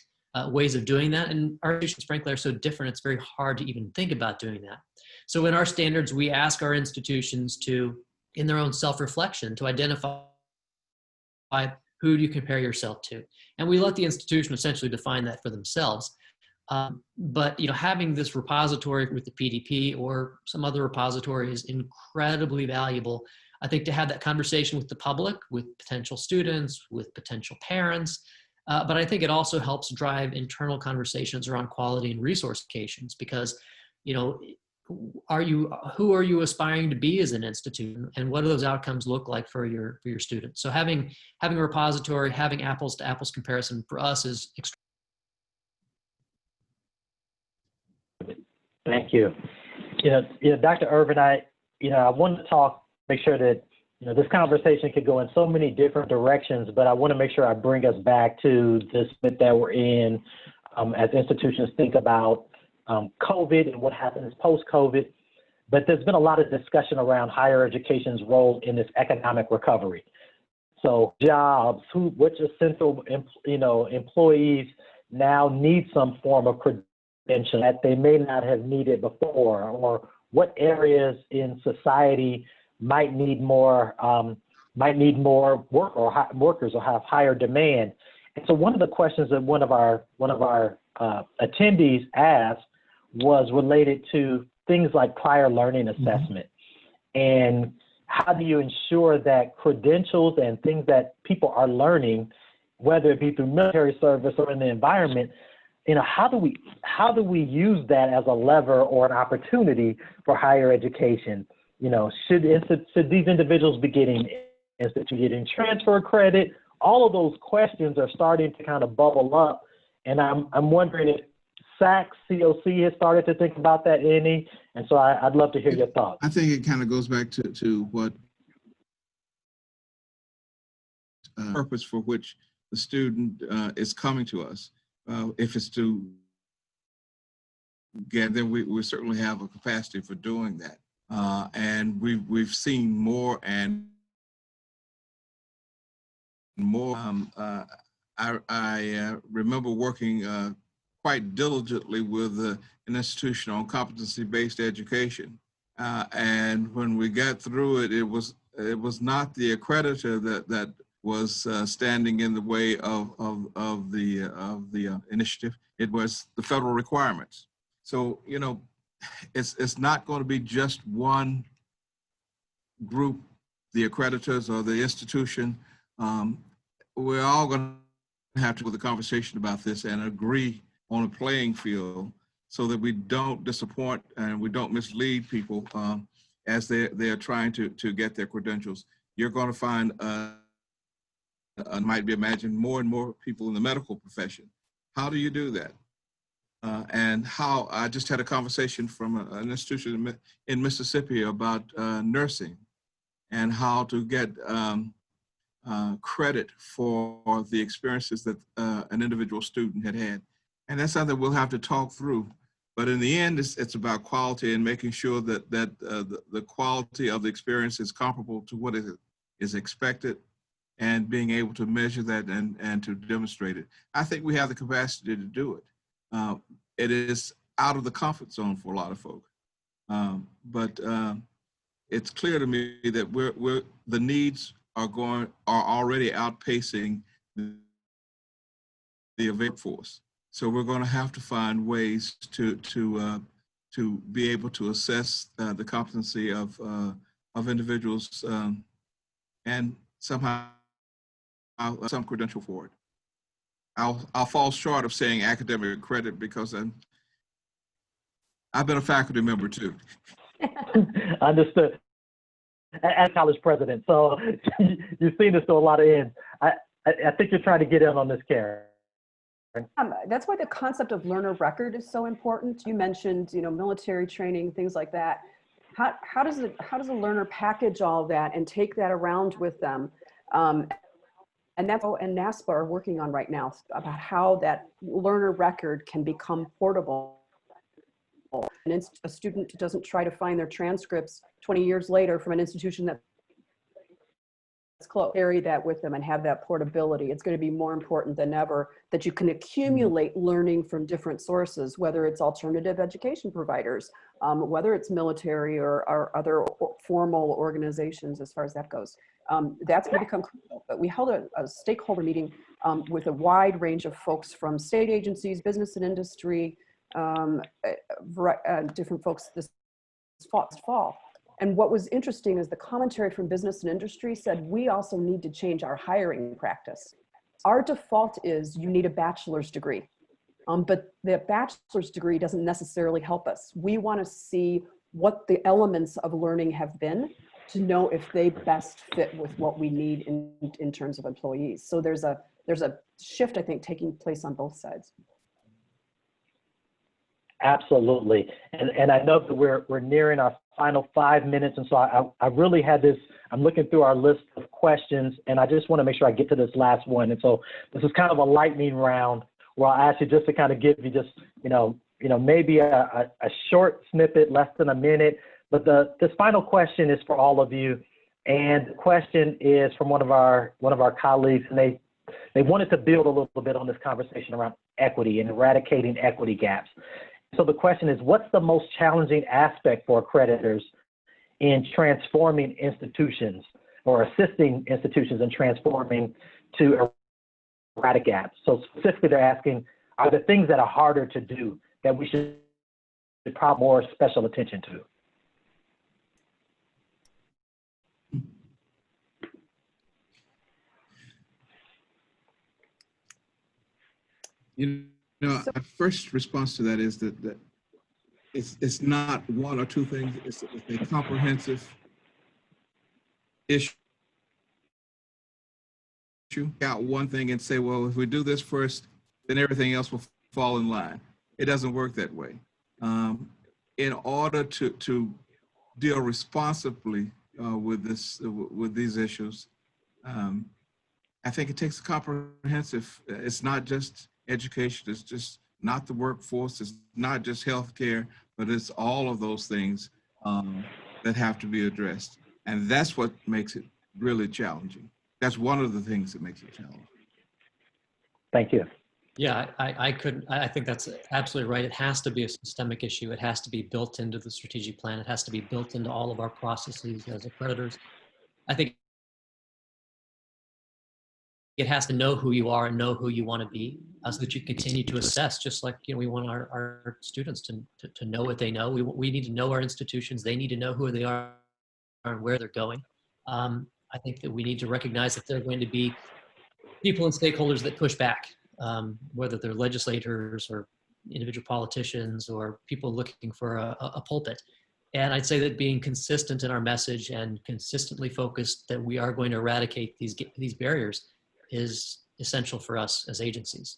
[SPEAKER 3] ways of doing that. And our institutions, frankly, are so different, it's very hard to even think about doing that. So in our standards, we ask our institutions to, in their own self-reflection, to identify who do you compare yourself to? And we let the institution essentially define that for themselves. But having this repository with the PDP or some other repository is incredibly valuable. I think to have that conversation with the public, with potential students, with potential parents, but I think it also helps drive internal conversations around quality and resource allocations because, who are you aspiring to be as an institution, and what do those outcomes look like for your students? So having a repository, having apples to apples comparison for us is extremely.
[SPEAKER 1] Thank you. Dr. Irvin, I want to make sure that this conversation could go in so many different directions, but I want to make sure I bring us back to this bit that we're in as institutions think about COVID and what happens post-COVID. But there's been a lot of discussion around higher education's role in this economic recovery. So jobs, which essential employees now need some form of credential that they may not have needed before, or what areas in society might need more work or workers or have higher demand. And so one of the questions that one of our attendees asked was related to things like prior learning assessment. And how do you ensure that credentials and things that people are learning, whether it be through military service or in the environment, how do we use that as a lever or an opportunity for higher education? Should these individuals be getting transfer credit? All of those questions are starting to kind of bubble up, and I'm wondering if SACSCOC has started to think about that any, and so I'd love to hear your thoughts.
[SPEAKER 4] I think it kind of goes back to what purpose for which the student is coming to us. If it's to get, then we certainly have a capacity for doing that, and we've seen more and more. I remember working quite diligently with an institution on competency-based education, and when we got through it, it was not the accreditor that was standing in the way of the initiative. It was the federal requirements. So it's not going to be just one group, the accreditors or the institution. We're all going to have to have a conversation about this and agree on a playing field so that we don't disappoint and we don't mislead people as they are trying to get their credentials. You're going to find, might be imagined, more and more people in the medical profession. How do you do that? And how, I just had a conversation from an institution in Mississippi about nursing and how to get credit for the experiences that an individual student had. And that's something we'll have to talk through. But in the end, it's about quality and making sure that the quality of the experience is comparable to what is expected, and being able to measure that and to demonstrate it. I think we have the capacity to do it. It is out of the comfort zone for a lot of folks. But it's clear to me that the needs are already outpacing the available force. So we're going to have to find ways to be able to assess the competency of individuals and somehow some credential for it. I'll fall short of saying academic credit because I've been a faculty member too.
[SPEAKER 1] Understood. As college president, so you've seen this to a lot of ends. I think you're trying to get in on this, Karen.
[SPEAKER 2] That's why the concept of learner record is so important. You mentioned, military training, things like that. How does a learner package all of that and take that around with them? And that's what NASPA are working on right now, about how that learner record can become portable. And a student doesn't try to find their transcripts 20 years later from an institution that's closed. Carry that with them and have that portability. It's going to be more important than ever that you can accumulate learning from different sources, whether it's alternative education providers, whether it's military or other formal organizations as far as that goes. That's going to become critical. But we held a stakeholder meeting with a wide range of folks from state agencies, business and industry, different folks this fall. And what was interesting is the commentary from business and industry said, we also need to change our hiring practice. Our default is you need a bachelor's degree, but the bachelor's degree doesn't necessarily help us. We want to see what the elements of learning have been to know if they best fit with what we need in terms of employees. So there's a shift, I think, taking place on both sides.
[SPEAKER 1] Absolutely. And I know that we're nearing our final 5 minutes. And so I really had this, I'm looking through our list of questions, and I just want to make sure I get to this last one. And so this is kind of a lightning round where I'll ask you just to kind of give you just, maybe a short snippet, less than a minute. But this final question is for all of you. And the question is from one of our colleagues, and they wanted to build a little bit on this conversation around equity and eradicating equity gaps. so the question is, what's the most challenging aspect for accreditors in transforming institutions or assisting institutions in transforming to erratic gaps? So specifically, they're asking, are there things that are harder to do that we should probably more special attention to?
[SPEAKER 4] You know, my first response to that is that it's not one or two things. It's a comprehensive issue. Out one thing and say, well, if we do this first, then everything else will fall in line. It doesn't work that way. In order to deal responsibly with these issues, I think it takes a comprehensive. It's not just education. It's just not the workforce. It's not just healthcare, but it's all of those things that have to be addressed, and that's what makes it really challenging. That's one of the things that makes it challenging.
[SPEAKER 1] Thank you.
[SPEAKER 3] Yeah, I think that's absolutely right. It has to be a systemic issue. It has to be built into the strategic plan. It has to be built into all of our processes as accreditors. I think it has to know who you are and know who you want to be, so that you continue to assess, just like, you know, we want our students to know what they know. We need to know our institutions. They need to know who they are and where they're going. I think that we need to recognize that there are going to be people and stakeholders that push back, whether they're legislators or individual politicians or people looking for a pulpit. And I'd say that being consistent in our message and consistently focused that we are going to eradicate these barriers is essential for us as agencies.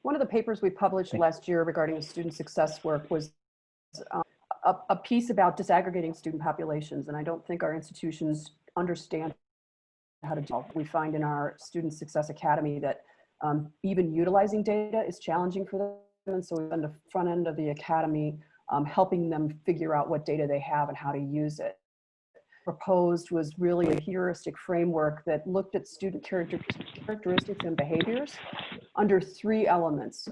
[SPEAKER 2] One of the papers we published last year regarding student success work was a piece about disaggregating student populations, and I don't think our institutions understand how to do it. We find in our Student Success Academy that even utilizing data is challenging for them, and so on the front end of the academy, helping them figure out what data they have and how to use it. Proposed was really a heuristic framework that looked at student characteristics and behaviors under three elements: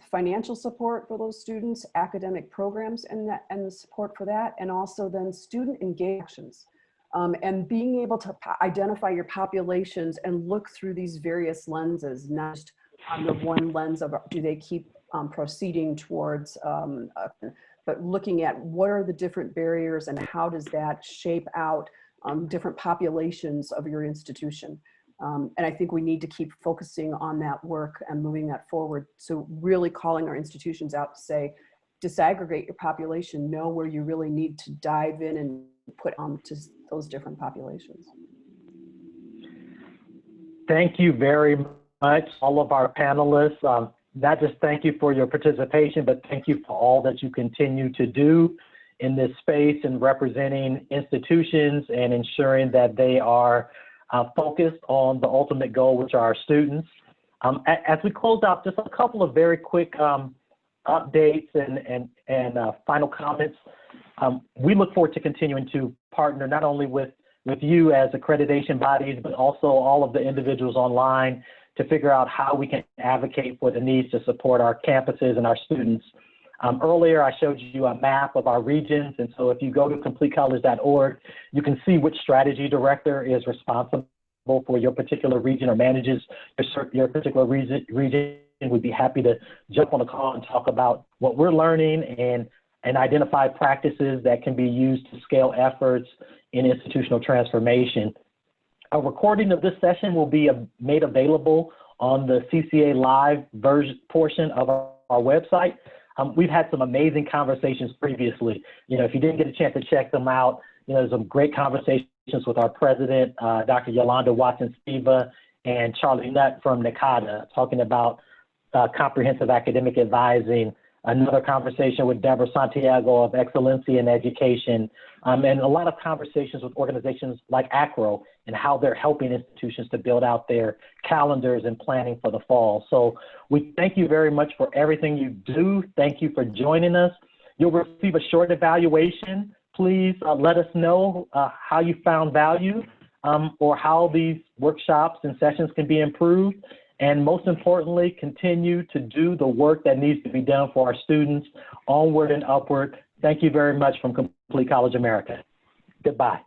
[SPEAKER 2] financial support for those students, academic programs and the support for that, and also then student engagements. And being able to identify your populations and look through these various lenses, not just on the one lens of do they keep proceeding towards, but looking at what are the different barriers and how does that shape out different populations of your institution. And I think we need to keep focusing on that work and moving that forward. So really calling our institutions out to say, disaggregate your population, know where you really need to dive in and put onto those different populations.
[SPEAKER 1] Thank you very much, all of our panelists. Not just thank you for your participation, but thank you for all that you continue to do in this space and representing institutions and ensuring that they are focused on the ultimate goal, which are our students. As we close out, just a couple of very quick updates and final comments. We look forward to continuing to partner not only with you as accreditation bodies, but also all of the individuals online to figure out how we can advocate for the needs to support our campuses and our students. Earlier, I showed you a map of our regions, and so if you go to completecollege.org, you can see which strategy director is responsible for your particular region or manages your particular region. We'd be happy to jump on a call and talk about what we're learning and identify practices that can be used to scale efforts in institutional transformation. A recording of this session will be made available on the CCA Live version portion of our website. We've had some amazing conversations previously. You know, if you didn't get a chance to check them out, you know, there's some great conversations with our president, Dr. Yolanda Watson-Spiva, and Charlie Nutt from NACADA, talking about comprehensive academic advising. Another conversation with Deborah Santiago of Excellency in Education, and a lot of conversations with organizations like ACRO and how they're helping institutions to build out their calendars and planning for the fall. So we thank you very much for everything you do. Thank you for joining us. You'll receive a short evaluation. Please let us know how you found value or how these workshops and sessions can be improved. and most importantly, continue to do the work that needs to be done for our students, onward and upward. Thank you very much from Complete College America. Goodbye.